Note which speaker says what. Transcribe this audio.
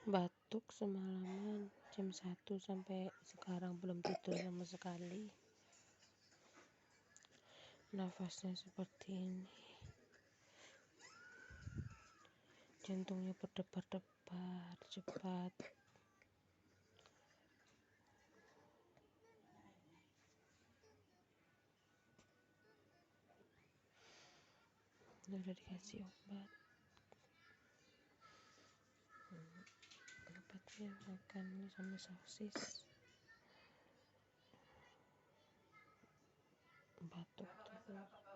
Speaker 1: Batuk semalaman jam 1 sampai sekarang belum tidur sama sekali. Nafasnya seperti ini. Jantungnya berdebar-debar cepat. Udah dikasih obat. Obatnya makan sama sosis. Batuk terus.